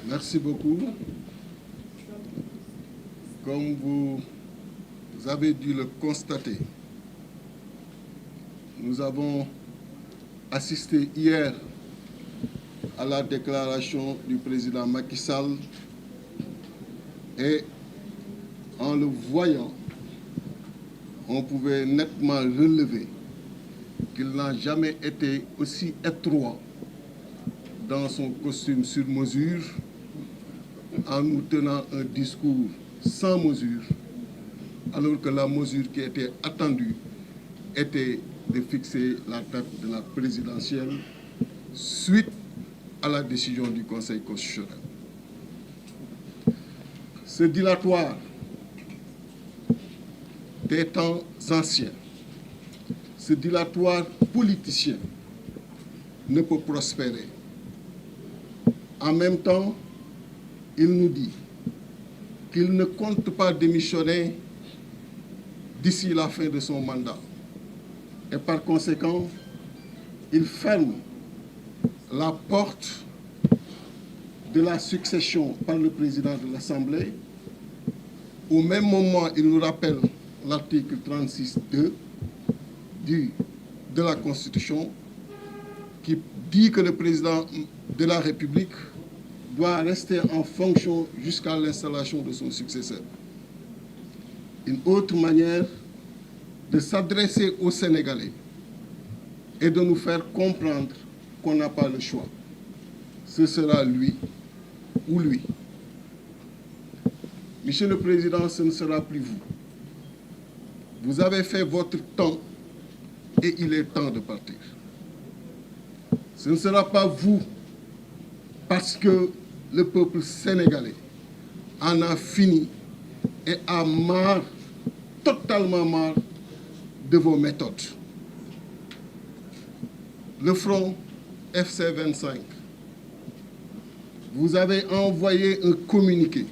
Merci beaucoup. Comme vous avez dû le constater, nous avons assisté hier à la déclaration du président Macky Sall et en le voyant, on pouvait nettement relever qu'il n'a jamais été aussi étroit dans son costume sur mesure en nous tenant un discours sans mesure, alors que la mesure qui était attendue était de fixer la date de la présidentielle suite à la décision du Conseil constitutionnel. Ce dilatoire des temps anciens, ce dilatoire politicien ne peut prospérer. En même temps, il nous dit qu'il ne compte pas démissionner d'ici la fin de son mandat. Et par conséquent, il ferme la porte de la succession par le président de l'Assemblée. Au même moment, il nous rappelle l'article 36.2 de la Constitution qui dit que le président de la République doit rester en fonction jusqu'à l'installation de son successeur. Une autre manière de s'adresser aux Sénégalais et de nous faire comprendre qu'on n'a pas le choix. Ce sera lui ou lui. Monsieur le Président, ce ne sera plus vous. Vous avez fait votre temps et il est temps de partir. Ce ne sera pas vous parce que le peuple sénégalais en a fini et a marre, totalement marre de vos méthodes. Le front FC 25, vous avez envoyé un communiqué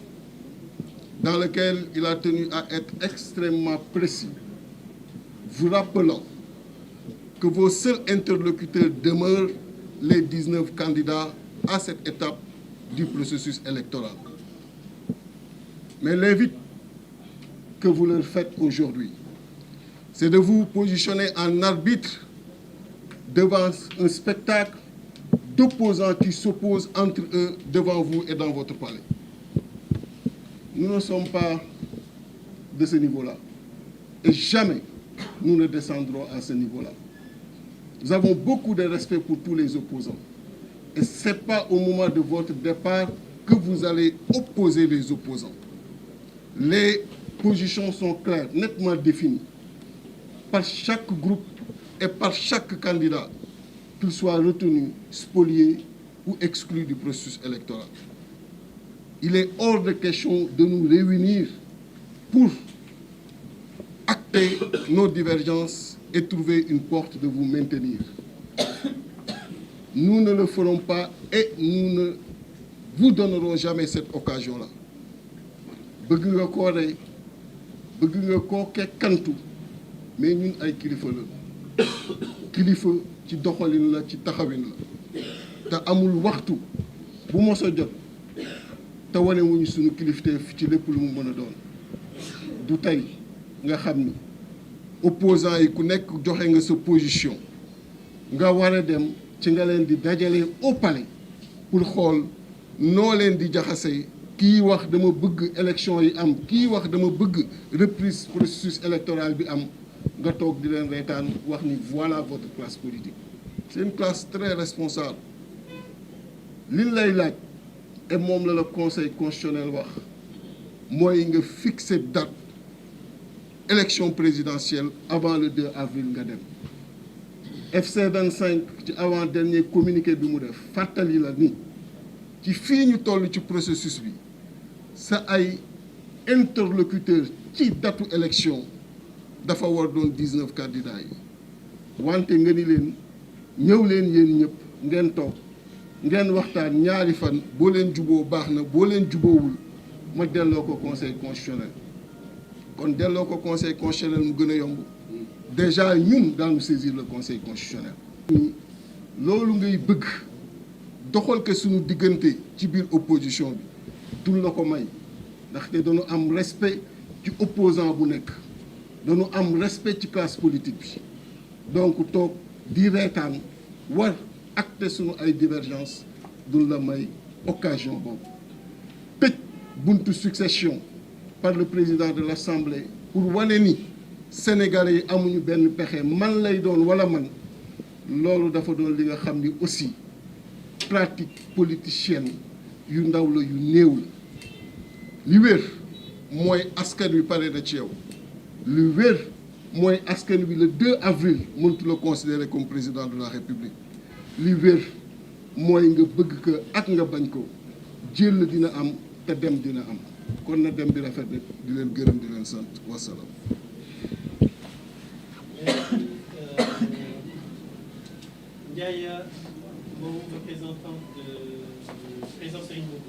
dans lequel il a tenu à être extrêmement précis, vous rappelant que vos seuls interlocuteurs demeurent les 19 candidats à cette étape du processus électoral. Mais l'invite que vous leur faites aujourd'hui, c'est de vous positionner en arbitre devant un spectacle d'opposants qui s'opposent entre eux devant vous et dans votre palais. Nous ne sommes pas de ce niveau-là. Et jamais nous ne descendrons à ce niveau-là. Nous avons beaucoup de respect pour tous les opposants. Et ce n'est pas au moment de votre départ que vous allez opposer les opposants. Les positions sont claires, nettement définies, par chaque groupe et par chaque candidat, qu'il soit retenu, spolié ou exclu du processus électoral. Il est hors de question de nous réunir pour acter nos divergences et trouver une porte de vous maintenir. Nous ne le ferons pas et nous ne vous donnerons jamais cette occasion-là. Bëgg nga koo rey, bëgg nga koo kekkantu, mais ñun ay kilifa la. Kilifa ci doxalin la, ci taxawin la. Te amul waxtu bu mos a jot te wane wuñu suñu kilifteef ci lépp lu mu mën a doon. Du tey nga xam ni opposants yi ku nekk joxe nga sa position nga war a dem ci nga leen di dajale au palais pour xool noo leen di jaxase kii wax dama bëgg élection yi am kii wax dama bëgg reprise processus électoral bi am nga toog di leen reetaan wax ni voilà votre classe politique. C'est une classe très responsable. Li lay laaj et moom la conseil constitutionnel wax mooy nga fixer date élection présidentielle avant le 2 avril nga dem. FC 25 ci avant dernier communiqué bi mu def fàttali la ni ci fii ñu toll ci processus bi sa ay interlocuteurs ci datu élection dafa war doon 19 candidats yi wante nga ni leen ñëw leen yéen ñëpp ngeen toog ngeen waxtaan ñaari fan boo leen juboo baax na boo leen juboowul ma delloo ko conseil constitutionnel kon delloo ko conseil constitutionnel mu gën a yomb déjà ñun daanu saisir le conseil constitutionnel. loolu ngay bëgg doxal ko suñu diggante ci biir opposition bi dul la ko may ndaxte dañu am respect ci opposant bu nekk dañu am respect ci classe politique bi donc toog di reetaan war acter suñu ay divergence dul la may occasion boobu tëj buntu succession par le président de l'Assemblée pour wane ni Sénégalais yi amuñu benn pexe man lay doon wala man loolu dafa doon li nga xam ni aussi pratique politicienne yu ndaw la yu néew la li wér mooy askan wi pare na ci yow li wér mooy askan wi le 2 avril mëntu la considérer comme président de la République li wér mooy nga bëgg ko ak nga bañ ko jël dina am te dem dina am kon na dem bi rafet rek di leen gërëm di leen sant wasalaam. Ndiaye Mbow, représentant du président Serigne Mboup.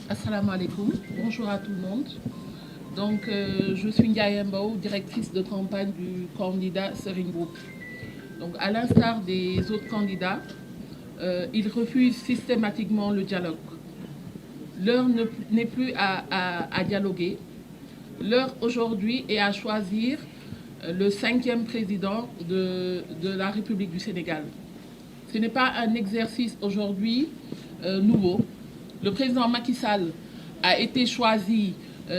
Assalamu alaikum, bonjour à tout le monde. Donc, je suis Ndiaye Mbow, directrice de campagne du candidat Serigne Mboup. Donc, à l'instar des autres candidats, ils refusent systématiquement le dialogue. L'heure n'est plus à dialoguer. L'heure aujourd'hui est à choisir le 5e président de la République du Sénégal. Ce n'est pas un exercice aujourd'hui nouveau. Le président Macky Sall a été choisi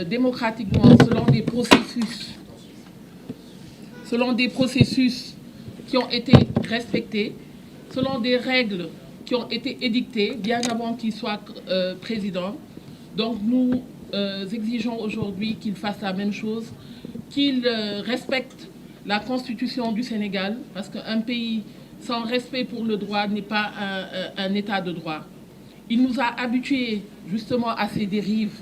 démocratiquement selon des processus qui ont été respectés, selon des règles qui ont été édictées bien avant qu'il soit président. Donc nous exigeons aujourd'hui qu'il fasse la même chose, qu'il respecte la Constitution du Sénégal, parce qu'un pays sans respect pour le droit n'est pas un état de droit. Il nous a habitués justement à ces dérives.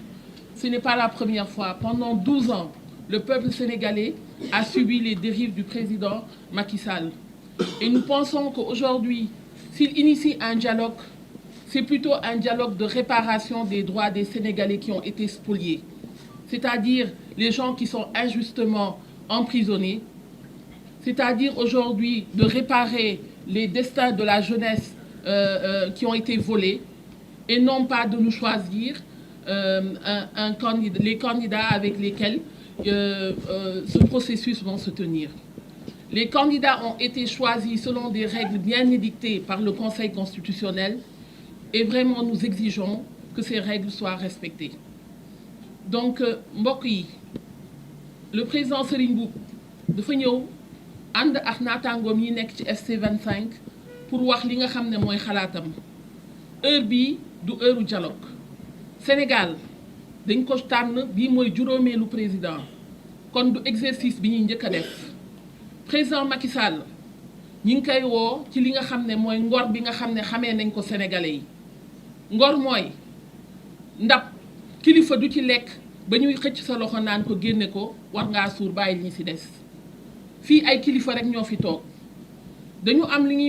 Ce n'est pas la première fois. Pendant 12 ans, le peuple sénégalais a subi les dérives du président Macky Sall. Et nous pensons qu'aujourd'hui, s'il initie un dialogue, c'est plutôt un dialogue de réparation des droits des Sénégalais qui ont été spoliés. C'est-à-dire les gens qui sont injustement emprisonnés. C'est-à-dire aujourd'hui de réparer les destins de la jeunesse qui ont été volés. Et non pas de nous choisir les candidats avec lesquels ce processus va se tenir. Les candidats ont été choisis selon des règles bien édictées par le Conseil constitutionnel et vraiment nous exigeons que ces règles soient respectées. Donc mbokk yi le président Serigne Mboup dafa ñëw ànd ak naataangoom yi nekk ci FC25 pour wax li nga xam ne mooy xalaatam. Heure bii du heure dialogue. Sénégal dañ ko tànn bii mooy juróomeelu président kon du exercice bi ñuy njëkk a def. Président Macky Sall ñi ngi koy woo ci li nga xam ne mooy ngor bi nga xam ne xamee nañ ko sénégalais yi ngor mooy ndab kilifa du ci lekk ba ñuy xëcc sa loxo naan ko génne ko war ngaa suur bàyyi ñi ci des fii ay kilifa rek ñoo fi toog dañu am li ñuy